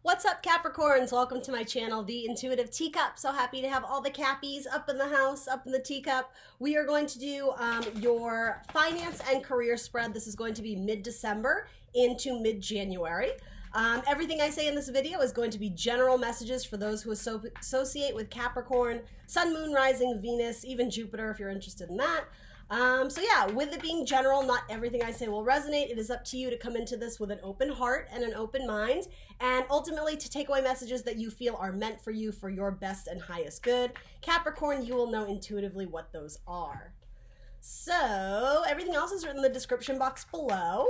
What's up, Capricorns? Welcome to my channel, The Intuitive Teacup. So happy to have all the Cappies up in the house, up in the teacup. We are going to do your finance and career spread. This is going to be mid-December into mid-January. Everything I say in this video is going to be general messages for those who associate with Capricorn, Sun, Moon, Rising, Venus, even Jupiter if you're interested in that. So yeah, with it being general, not everything I say will resonate. It is up to you to come into this with an open heart and an open mind, and ultimately to take away messages that you feel are meant for you for your best and highest good. Capricorn, you will know intuitively what those are. So everything else is written in the description box below,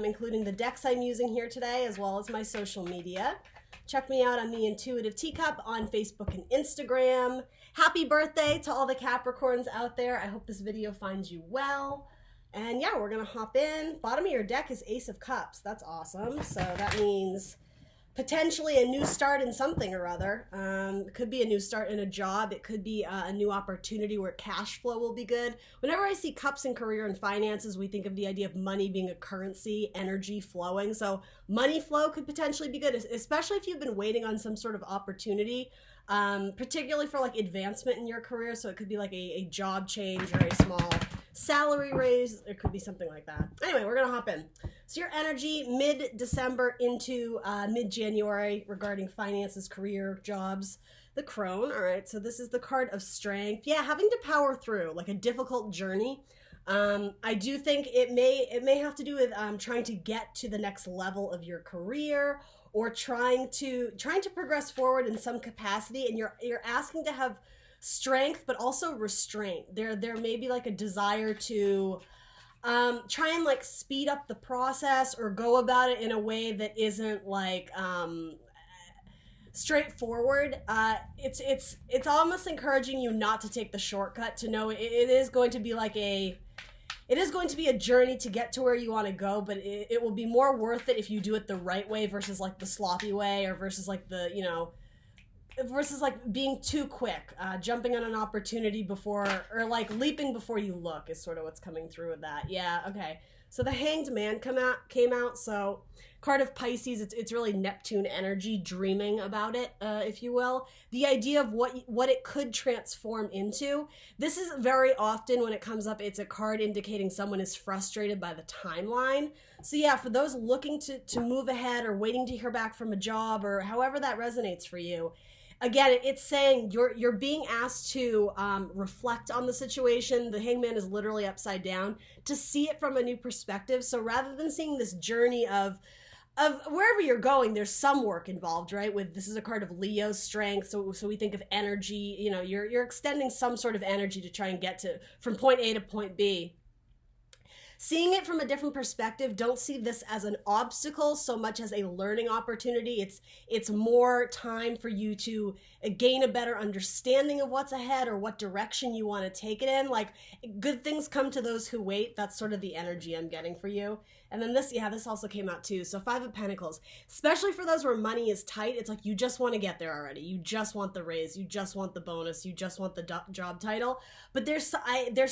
including the decks I'm using here today, as well as my social media. Check me out on The Intuitive Teacup on Facebook and Instagram. Happy birthday to all the Capricorns out there. I hope this video finds you well. And yeah, we're going to hop in. Bottom of your deck is Ace of Cups. That's awesome. So that means potentially a new start in something or other. It could be a new start in a job. It could be a new opportunity where cash flow will be good. Whenever I see cups in career and finances, we think of the idea of money being a currency, energy flowing. So money flow could potentially be good, especially if you've been waiting on some sort of opportunity, particularly for like advancement in your career. So it could be like a job change or a small salary raise. It could be something like that. Anyway, we're going to hop in. So your energy mid-December into mid-January regarding finances, career, jobs, the crone. All right, so this is the card of strength. Yeah, having to power through like a difficult journey. I do think it may have to do with trying to get to the next level of your career, or trying to progress forward in some capacity, and you're asking to have strength but also restraint. There may be like a desire to try and like speed up the process or go about it in a way that isn't like straightforward. It's almost encouraging you not to take the shortcut, to know it is going to be like it is going to be a journey to get to where you want to go, but it will be more worth it if you do it the right way versus like the sloppy way, or versus like the, you know, versus like being too quick, jumping on an opportunity before, or like leaping before you look is sort of what's coming through with that. Yeah, okay. So the Hanged Man came out. So card of Pisces, it's really Neptune energy, dreaming about it, if you will. The idea of what it could transform into. This is very often when it comes up, it's a card indicating someone is frustrated by the timeline. So yeah, for those looking to move ahead or waiting to hear back from a job, or however that resonates for you, again, it's saying you're being asked to reflect on the situation. The Hangman is literally upside down, to see it from a new perspective. So rather than seeing this journey of wherever you're going, there's some work involved, right? This is a card of Leo's strength, so we think of energy. You know, you're extending some sort of energy to try and get from point A to point B. Seeing it from a different perspective, don't see this as an obstacle so much as a learning opportunity. It's more time for you to gain a better understanding of what's ahead, or what direction you want to take it in. Like, good things come to those who wait. That's sort of the energy I'm getting for you. And then this also came out too. So Five of Pentacles, especially for those where money is tight. It's like you just want to get there already. You just want the raise. You just want the bonus. You just want the job title. But there's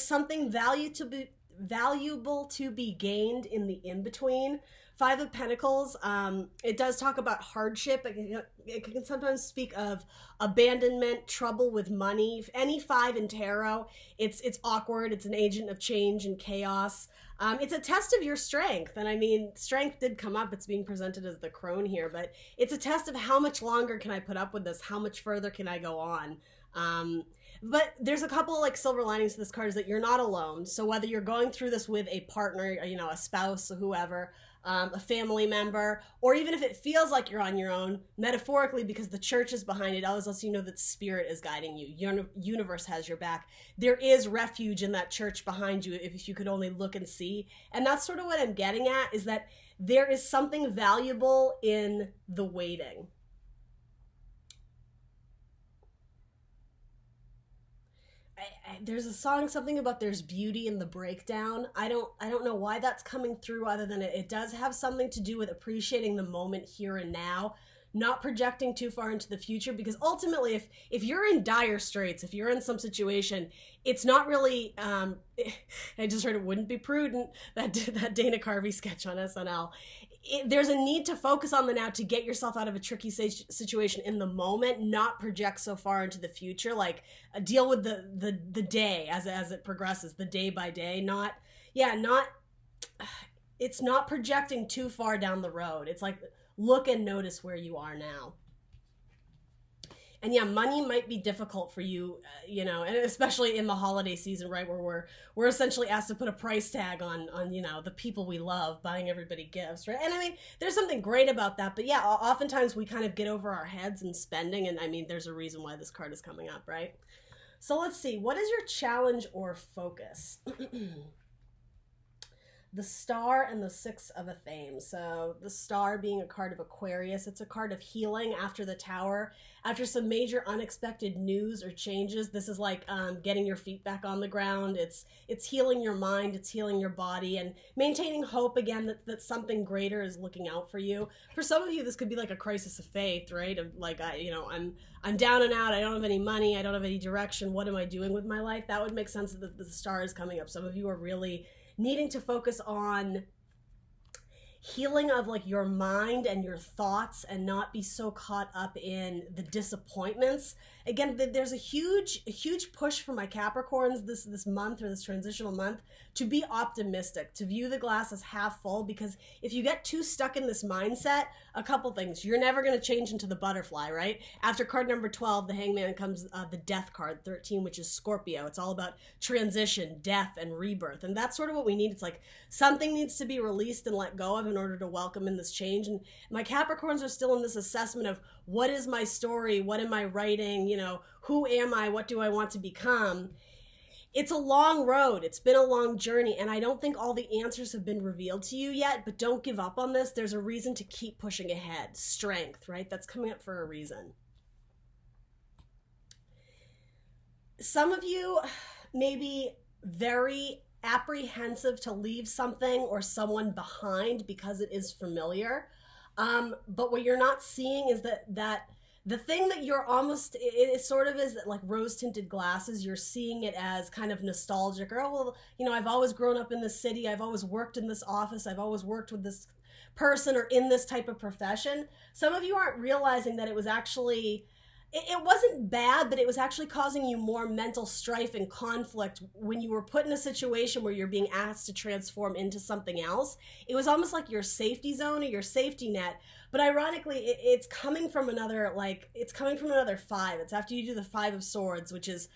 something valuable to be gained in the in-between. Five of Pentacles, it does talk about hardship. It can sometimes speak of abandonment, trouble with money. Any five in tarot, it's awkward. It's an agent of change and chaos. It's a test of your strength. And I mean, strength did come up. It's being presented as the crone here, but it's a test of how much longer can I put up with this? How much further can I go on? But there's a couple of like silver linings to this card, is that you're not alone. So whether you're going through this with a partner, you know, a spouse or whoever, a family member, or even if it feels like you're on your own, metaphorically, because the church is behind it, always lets you know that spirit is guiding you. Universe has your back. There is refuge in that church behind you if you could only look and see. And that's sort of what I'm getting at, is that there is something valuable in the waiting. There's a song, something about there's beauty in the breakdown. I don't know why that's coming through, other than it does have something to do with appreciating the moment here and now, not projecting too far into the future, because ultimately if you're in dire straits, if you're in some situation, it's not really I just heard it wouldn't be prudent, that Dana Carvey sketch on SNL. there's a need to focus on the now to get yourself out of a tricky situation in the moment, not project so far into the future. Like deal with the day as it progresses, the day by day. It's not projecting too far down the road. It's like look and notice where you are now. And yeah, money might be difficult for you, and especially in the holiday season, right, where we're essentially asked to put a price tag on the people we love, buying everybody gifts, right? And I mean, there's something great about that, but yeah, oftentimes we kind of get over our heads in spending, and I mean, there's a reason why this card is coming up, right? So let's see, what is your challenge or focus? The Star and the Six of Athame. So the Star being a card of Aquarius, it's a card of healing after the Tower, after some major unexpected news or changes. This is like getting your feet back on the ground. It's healing your mind, it's healing your body, and maintaining hope again that something greater is looking out for you. For some of you, this could be like a crisis of faith, right? Of like, I'm down and out. I don't have any money. I don't have any direction. What am I doing with my life? That would make sense that the Star is coming up. Some of you are really needing to focus on healing of like your mind and your thoughts and not be so caught up in the disappointments. Again, there's a huge push for my Capricorns this month, or this transitional month, to be optimistic, to view the glass as half full, because if you get too stuck in this mindset, a couple things. You're never going to change into the butterfly, right? After card number 12, the Hangman, comes the Death card, 13, which is Scorpio. It's all about transition, death, and rebirth. And that's sort of what we need. It's like something needs to be released and let go of in order to welcome in this change. And my Capricorns are still in this assessment of, what is my story? What am I writing? Who am I? What do I want to become? It's a long road. It's been a long journey, and I don't think all the answers have been revealed to you yet, but don't give up on this. There's a reason to keep pushing ahead. Strength, right? That's coming up for a reason. Some of you may be very apprehensive to leave something or someone behind because it is familiar. But what you're not seeing is that the thing that you're almost, it sort of is like rose-tinted glasses. You're seeing it as kind of nostalgic, or, oh, well, I've always grown up in this city. I've always worked in this office. I've always worked with this person or in this type of profession. Some of you aren't realizing that it was actually, it wasn't bad, but it was actually causing you more mental strife and conflict when you were put in a situation where you're being asked to transform into something else. It was almost like your safety zone or your safety net. But ironically, it's coming from another, five. It's after you do the Five of Swords, which is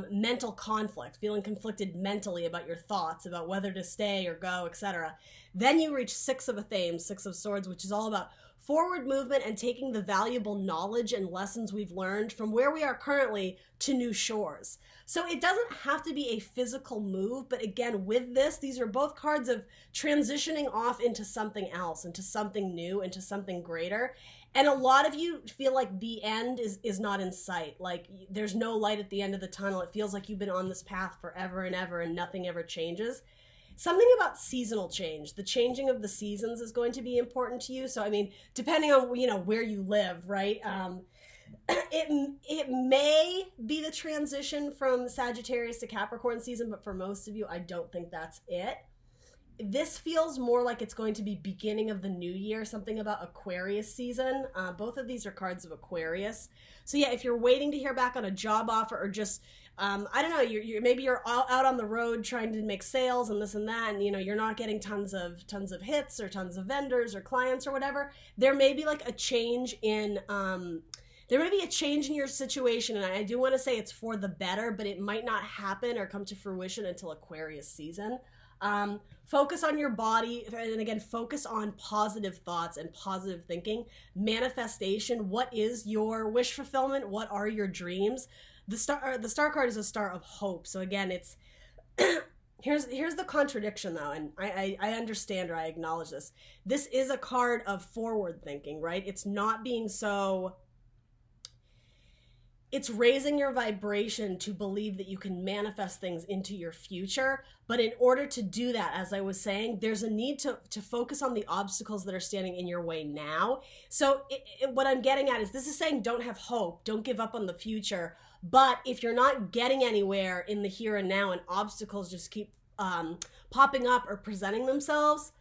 mental conflict, feeling conflicted mentally about your thoughts, about whether to stay or go, etc. Then you reach Six of Athame, Six of Swords, which is all about forward movement and taking the valuable knowledge and lessons we've learned from where we are currently to new shores. So it doesn't have to be a physical move, but again, with this, these are both cards of transitioning off into something else, into something new, into something greater. And a lot of you feel like the end is not in sight. Like there's no light at the end of the tunnel. It feels like you've been on this path forever and ever and nothing ever changes. Something about seasonal change, the changing of the seasons, is going to be important to you. So, I mean, depending on, where you live, right? It may be the transition from Sagittarius to Capricorn season, but for most of you, I don't think that's it. This feels more like it's going to be beginning of the new year, something about Aquarius season. Both of these are cards of Aquarius. So yeah, if you're waiting to hear back on a job offer, or just, I don't know, maybe you're out on the road trying to make sales and this and that, and you're not getting tons of hits or tons of vendors or clients or whatever. There may be like a change in, your situation, and I do want to say it's for the better, but it might not happen or come to fruition until Aquarius season. Focus on your body, and again, focus on positive thoughts and positive thinking, manifestation. What is your wish fulfillment? What are your dreams? The star card is a star of hope. So again, it's here's the contradiction though, and I understand, or I acknowledge this. This is a card of forward thinking, right? It's not being so. It's raising your vibration to believe that you can manifest things into your future. But in order to do that, as I was saying, there's a need to focus on the obstacles that are standing in your way now. So what I'm getting at is, this is saying don't have hope, don't give up on the future. But if you're not getting anywhere in the here and now, and obstacles just keep popping up or presenting themselves,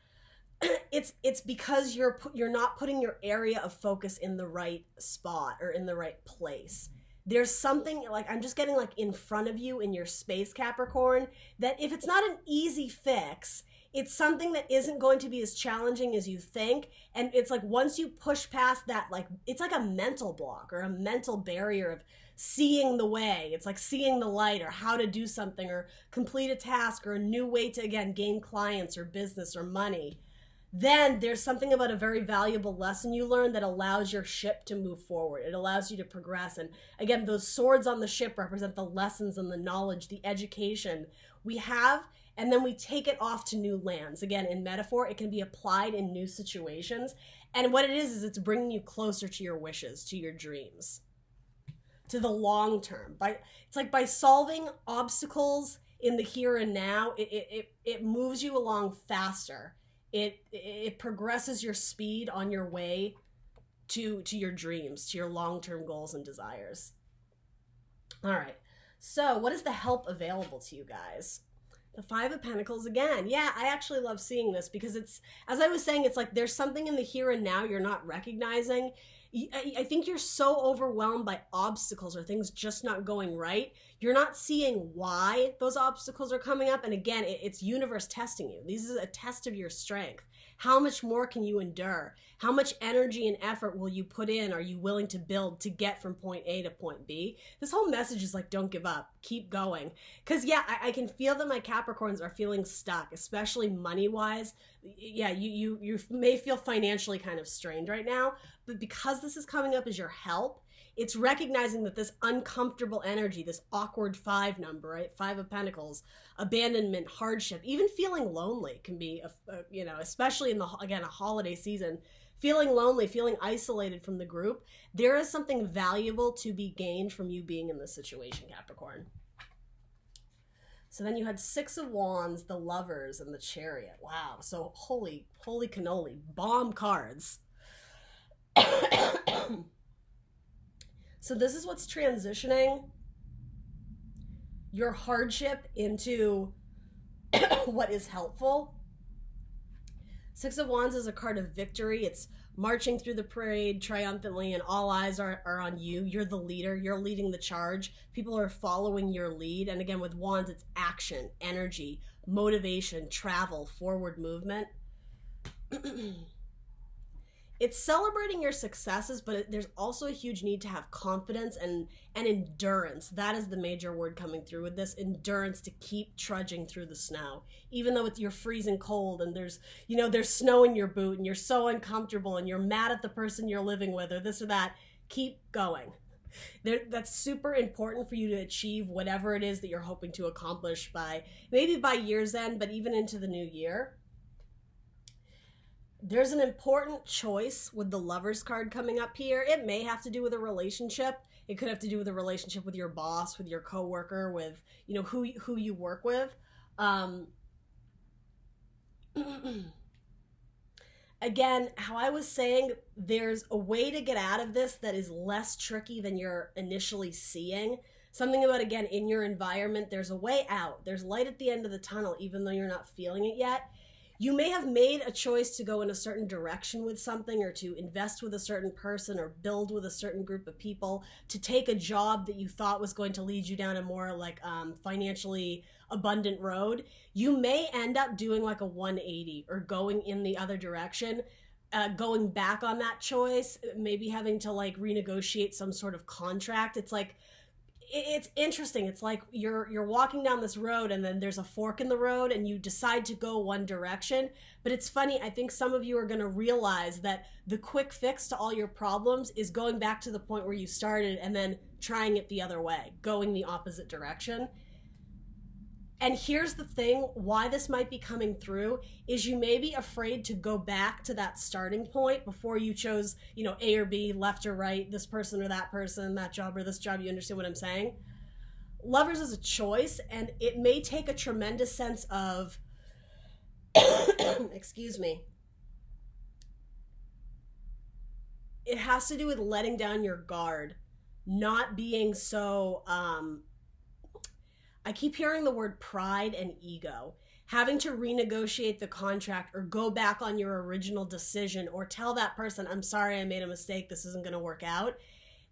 it's because you're not putting your area of focus in the right spot or in the right place. There's something, like, I'm just getting, like, in front of you in your space, Capricorn, that if it's not an easy fix, it's something that isn't going to be as challenging as you think. And it's like, once you push past that, like, it's like a mental block or a mental barrier of seeing the way. It's like seeing the light, or how to do something, or complete a task, or a new way to, again, gain clients or business or money. Then there's something about a very valuable lesson you learn that allows your ship to move forward. It allows you to progress. And again, those swords on the ship represent the lessons and the knowledge, the education we have, and then we take it off to new lands. Again, in metaphor, it can be applied in new situations. And what it is it's bringing you closer to your wishes, to your dreams, to the long term. It's like by solving obstacles in the here and now, it moves you along faster. It progresses your speed on your way to your dreams, to your long-term goals and desires. All right. So what is the help available to you guys? The Five of Pentacles again. Yeah, I actually love seeing this because it's, as I was saying, it's like there's something in the here and now you're not recognizing. I think you're so overwhelmed by obstacles or things just not going right. You're not seeing why those obstacles are coming up. And again, it's universe testing you. This is a test of your strength. How much more can you endure? How much energy and effort will you put in? Are you willing to build to get from point A to point B? This whole message is like, don't give up, keep going. Because yeah, I can feel that my Capricorns are feeling stuck, especially money-wise. Yeah, you may feel financially kind of strained right now, but because this is coming up as your help, it's recognizing that this uncomfortable energy, this awkward 5 number, right? 5 of Pentacles, abandonment, hardship, even feeling lonely can be, especially in a holiday season, feeling lonely, feeling isolated from the group. There is something valuable to be gained from you being in this situation, Capricorn. So then you had 6 of Wands, the Lovers, and the Chariot. Wow. So holy cannoli, bomb cards. So this is what's transitioning your hardship into what is helpful. 6 of Wands is a card of victory. It's marching through the parade triumphantly, and all eyes are on you. You're the leader. You're leading the charge. People are following your lead. And again, with Wands, it's action, energy, motivation, travel, forward movement. It's celebrating your successes, but there's also a huge need to have confidence and endurance. That is the major word coming through with this, endurance, to keep trudging through the snow. Even though you're freezing cold and there's snow in your boot and you're so uncomfortable and you're mad at the person you're living with or this or that, keep going. That's super important for you to achieve whatever it is that you're hoping to accomplish by year's end, but even into the new year. There's an important choice with the Lovers card coming up here. It may have to do with a relationship. It could have to do with a relationship with your boss, with your coworker, with who you work with. Again, how I was saying, there's a way to get out of this that is less tricky than you're initially seeing. Something about, again, in your environment, there's a way out. There's light at the end of the tunnel, even though you're not feeling it yet. You may have made a choice to go in a certain direction with something, or to invest with a certain person, or build with a certain group of people, to take a job that you thought was going to lead you down a more financially abundant road. You may end up doing like a 180 or going in the other direction, going back on that choice, maybe having to renegotiate some sort of contract. It's interesting. It's like you're walking down this road and then there's a fork in the road and you decide to go one direction. But it's funny, I think some of you are going to realize that the quick fix to all your problems is going back to the point where you started and then trying it the other way, going the opposite direction. And here's the thing, why this might be coming through is you may be afraid to go back to that starting point before you chose, A or B, left or right, this person or that person, that job or this job. You understand what I'm saying? Lovers is a choice, and it may take a tremendous sense of, excuse me. It has to do with letting down your guard, not being so, I keep hearing the word pride and ego. having to renegotiate the contract or go back on your original decision or tell that person, I'm sorry, I made a mistake, this isn't going to work out.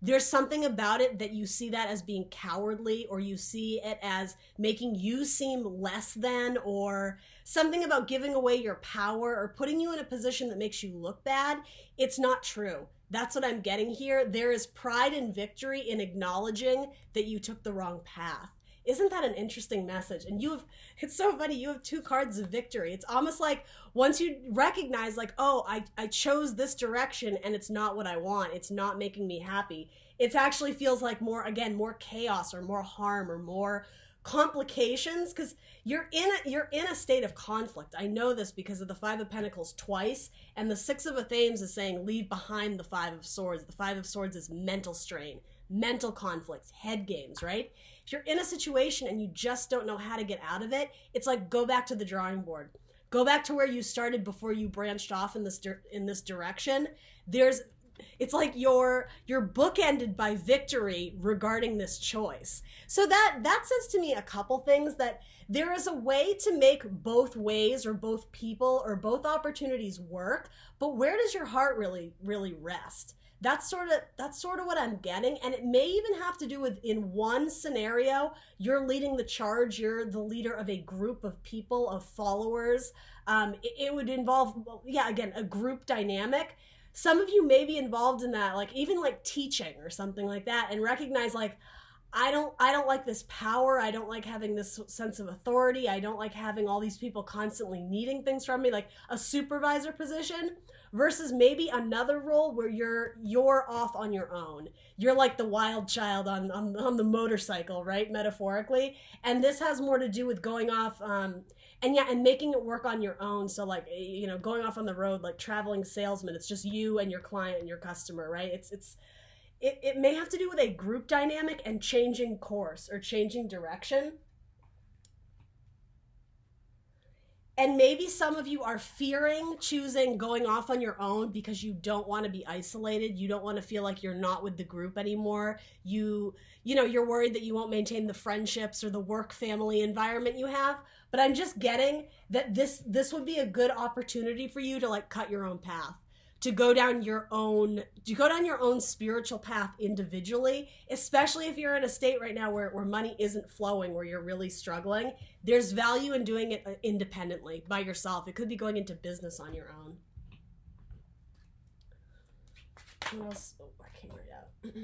There's something about it that you see that as being cowardly, or you see it as making you seem less than, or something about giving away your power or putting you in a position that makes you look bad. It's not true. That's what I'm getting here. There is pride and victory in acknowledging that you took the wrong path. Isn't that an interesting message? And it's so funny, you have 2 cards of victory. It's almost like once you recognize like, oh, I chose this direction and it's not what I want. It's not making me happy. It actually feels like more chaos or more harm or more complications, because you're in a state of conflict. I know this because of the 5 of Pentacles twice, and the 6 of Athens is saying leave behind the 5 of Swords. The 5 of Swords is mental strain, mental conflict, head games, right? If you're in a situation and you just don't know how to get out of it, it's like go back to the drawing board. Go back to where you started before you branched off in this direction. It's like you're bookended by victory regarding this choice. So that says to me a couple things, that there is a way to make both ways or both people or both opportunities work, but where does your heart really rest? That's sort of what I'm getting, and it may even have to do with, in one scenario, you're leading the charge, you're the leader of a group of people, of followers. It would involve, again, a group dynamic. Some of you may be involved in that, like even like teaching or something like that, and recognize like, I don't like this power. I don't like having this sense of authority. I don't like having all these people constantly needing things from me, like a supervisor position, versus maybe another role where you're off on your own. You're like the wild child on the motorcycle, right? Metaphorically. And this has more to do with going off, and making it work on your own. So like, going off on the road, like traveling salesman, it's just you and your client and your customer, right? It may have to do with a group dynamic and changing course or changing direction. And maybe some of you are choosing going off on your own because you don't want to be isolated. You don't want to feel like you're not with the group anymore. You're worried that you won't maintain the friendships or the work family environment you have. But I'm just getting that this would be a good opportunity for you to like cut your own path, to go down your own spiritual path individually, especially if you're in a state right now where money isn't flowing, where you're really struggling. There's value in doing it independently by yourself. It could be going into business on your own. What else? Oh, I came right out.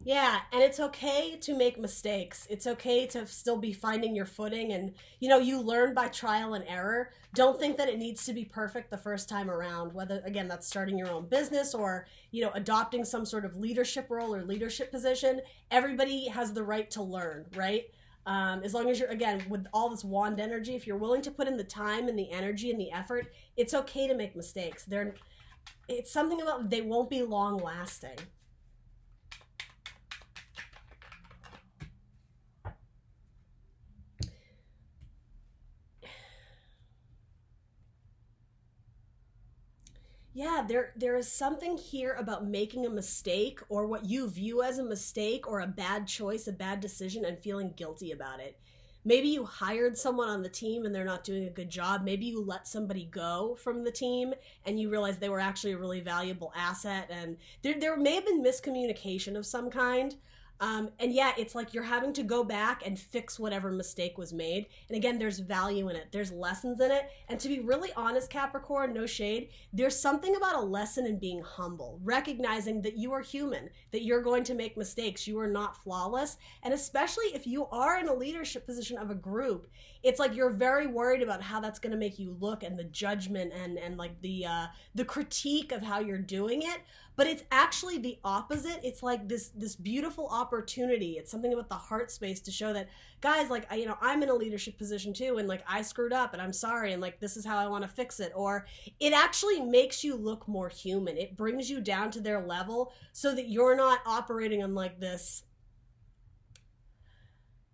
Yeah, and it's okay to make mistakes. It's okay to still be finding your footing, and you learn by trial and error. Don't think that it needs to be perfect the first time around, whether again that's starting your own business or adopting some sort of leadership role or leadership position. Everybody has the right to learn, right? As long as you're, again, with all this wand energy, if you're willing to put in the time and the energy and the effort, it's okay to make mistakes. It's something about they won't be long lasting. Yeah, there is something here about making a mistake, or what you view as a mistake or a bad choice, a bad decision, and feeling guilty about it. Maybe you hired someone on the team and they're not doing a good job. Maybe you let somebody go from the team and you realize they were actually a really valuable asset, and there may have been miscommunication of some kind. It's like you're having to go back and fix whatever mistake was made. And again, there's value in it. There's lessons in it. And to be really honest, Capricorn, no shade, there's something about a lesson in being humble, recognizing that you are human, that you're going to make mistakes. You are not flawless. And especially if you are in a leadership position of a group, it's like you're very worried about how that's going to make you look, and the judgment and like the critique of how you're doing it. But it's actually the opposite. It's like this beautiful opportunity. It's something about the heart space to show that, guys, like, I'm in a leadership position too, and like I screwed up and I'm sorry, and like this is how I want to fix it. Or it actually makes you look more human. It brings you down to their level so that you're not operating on like this,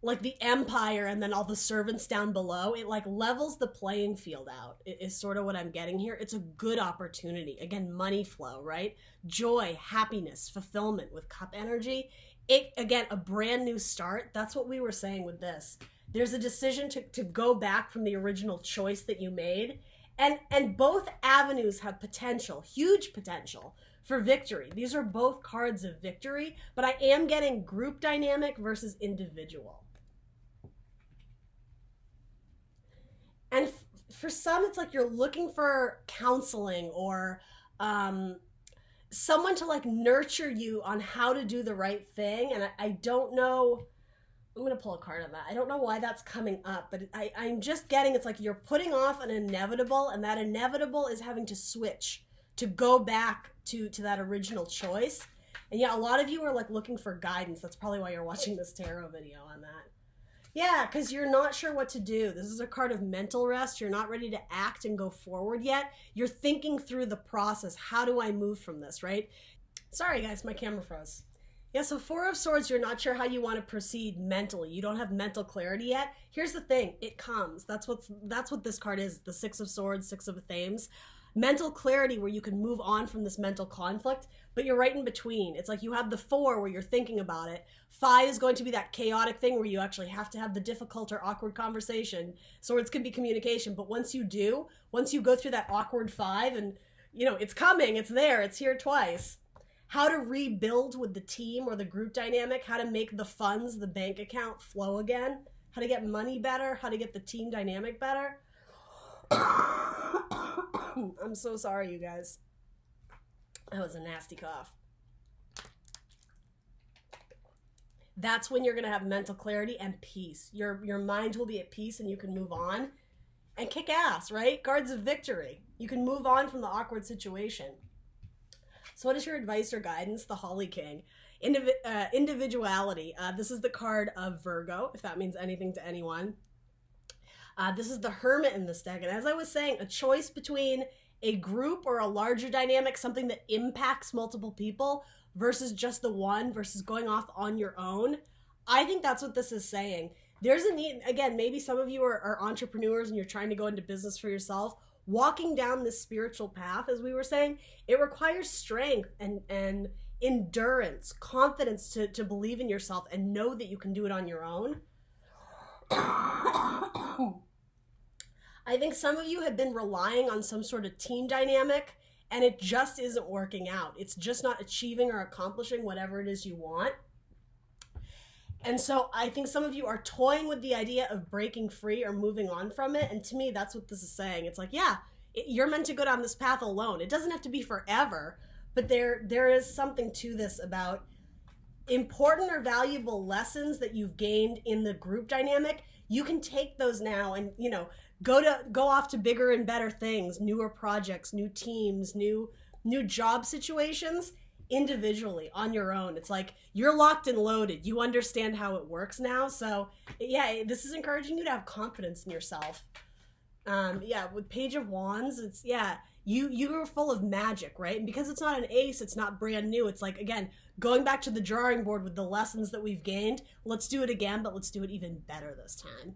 like the empire and then all the servants down below. It like levels the playing field out, is sort of what I'm getting here. It's a good opportunity. Again, money flow, right? Joy, happiness, fulfillment with cup energy. Again, a brand new start. That's what we were saying with this. There's a decision to go back from the original choice that you made. And both avenues have potential, huge potential for victory. These are both cards of victory, but I am getting group dynamic versus individual. And for some, it's like you're looking for counseling or someone to like nurture you on how to do the right thing. And I don't know, I'm going to pull a card on that. I don't know why that's coming up, but I'm just getting, it's like you're putting off an inevitable, and that inevitable is having to switch, to go back to that original choice. And yeah, a lot of you are like looking for guidance. That's probably why you're watching this tarot video on that. Yeah, because you're not sure what to do. This is a card of mental rest. You're not ready to act and go forward yet. You're thinking through the process. How do I move from this, right? Sorry, guys, my camera froze. Yeah, so Four of Swords, you're not sure how you want to proceed mentally. You don't have mental clarity yet. Here's the thing. It comes. That's what this card is. The Six of Swords, Six of Thames. Mental clarity where you can move on from this mental conflict, but you're right in between. It's like you have the 4 where you're thinking about it. 5 is going to be that chaotic thing where you actually have to have the difficult or awkward conversation. Swords can be communication, but once you go through that awkward 5 and, you know, it's coming, it's there, it's here twice. How to rebuild with the team or the group dynamic, how to make the funds, the bank account flow again, how to get money better, how to get the team dynamic better. I'm so sorry, you guys. That was a nasty cough. That's when you're going to have mental clarity and peace. Your mind will be at peace and you can move on and kick ass, right? Cards of victory. You can move on from the awkward situation. So what is your advice or guidance? The Holly King. Individuality. This is the card of Virgo, if that means anything to anyone. This is the Hermit in this deck. And as I was saying, a choice between a group or a larger dynamic, something that impacts multiple people versus just the one, versus going off on your own. I think that's what this is saying. There's a need, again, maybe some of you are entrepreneurs and you're trying to go into business for yourself. Walking down this spiritual path, as we were saying, it requires strength and endurance, confidence to believe in yourself and know that you can do it on your own. I think some of you have been relying on some sort of team dynamic and it just isn't working out. It's just not achieving or accomplishing whatever it is you want. And so I think some of you are toying with the idea of breaking free or moving on from it. And to me, that's what this is saying. It's like, yeah, you're meant to go down this path alone. It doesn't have to be forever, but there is something to this about important or valuable lessons that you've gained in the group dynamic. You can take those now and, you know, go off to bigger and better things, newer projects, new teams, new job situations individually on your own. It's like you're locked and loaded. You understand how it works now. So yeah, this is encouraging you to have confidence in yourself. Yeah, with Page of Wands, it's, yeah, you are full of magic, right? And because it's not an ace, it's not brand new. It's like, again, going back to the drawing board with the lessons that we've gained. Let's do it again, but let's do it even better this time.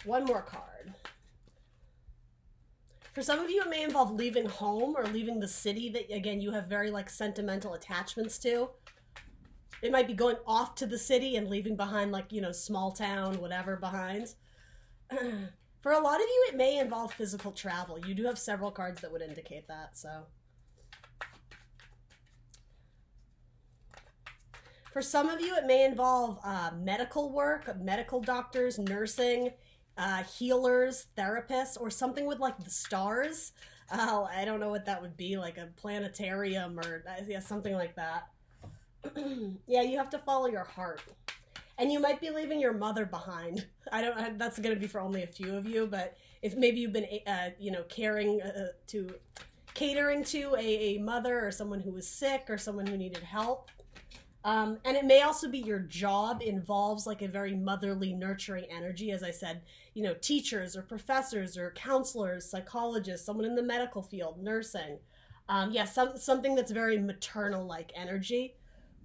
One more card. For some of you, it may involve leaving home or leaving the city that, again, you have very, like, sentimental attachments to. It might be going off to the city and leaving behind, like, you know, small town, whatever behind. For a lot of you, it may involve physical travel. You do have several cards that would indicate that, so. For some of you, it may involve medical work, medical doctors, nursing, healers, therapists, or something with like the stars. I don't know what that would be, like a planetarium or yeah, something like that. Yeah, you have to follow your heart. And you might be leaving your mother behind. That's going to be for only a few of you, but if maybe you've been, you know, catering to a mother or someone who was sick or someone who needed help. And it may also be your job involves like a very motherly, nurturing energy. As I said, you know, teachers or professors or counselors, psychologists, someone in the medical field, nursing. Yeah, something that's very maternal-like energy.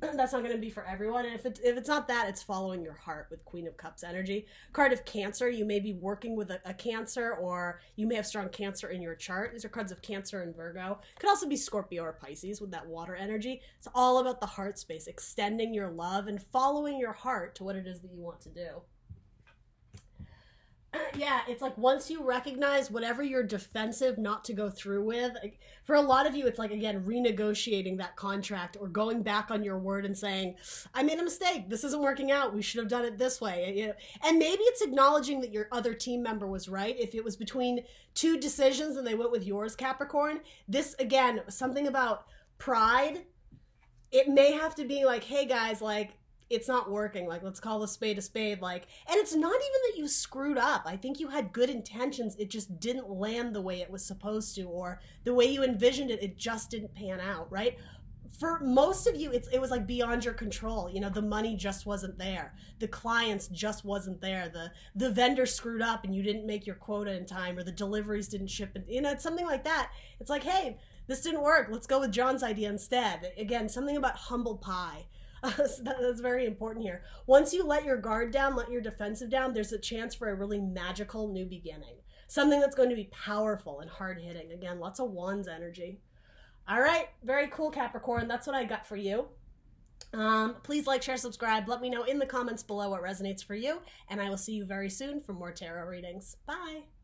That's not going to be for everyone. And if it's not that, it's following your heart with Queen of Cups energy. Card of Cancer, you may be working with a Cancer, or you may have strong Cancer in your chart. These are cards of Cancer and Virgo. Could also be Scorpio or Pisces with that water energy. It's all about the heart space, extending your love and following your heart to what it is that you want to do. Yeah, it's like once you recognize whatever you're defensive not to go through with, for a lot of you, it's like, again, renegotiating that contract or going back on your word and saying, I made a mistake. This isn't working out. We should have done it this way. And maybe it's acknowledging that your other team member was right. If it was between two decisions and they went with yours, Capricorn, this, again, something about pride. It may have to be like, hey guys, like, it's not working. Like, let's call a spade a spade. Like, and it's not even that you screwed up. I think you had good intentions. It just didn't land the way it was supposed to, or the way you envisioned it, it just didn't pan out, right? For most of you, it was like beyond your control. You know, the money just wasn't there. The clients just wasn't there. The vendor screwed up and you didn't make your quota in time, or the deliveries didn't ship. You know, it's something like that. It's like, hey, this didn't work. Let's go with John's idea instead. Again, something about humble pie. That's very important here. Once you let your guard down, let your defensive down, there's a chance for a really magical new beginning. Something that's going to be powerful and hard-hitting. Again, lots of wands energy. All right, very cool, Capricorn. That's what I got for you. Please like, share, subscribe. Let me know in the comments below what resonates for you, and I will see you very soon for more tarot readings. Bye.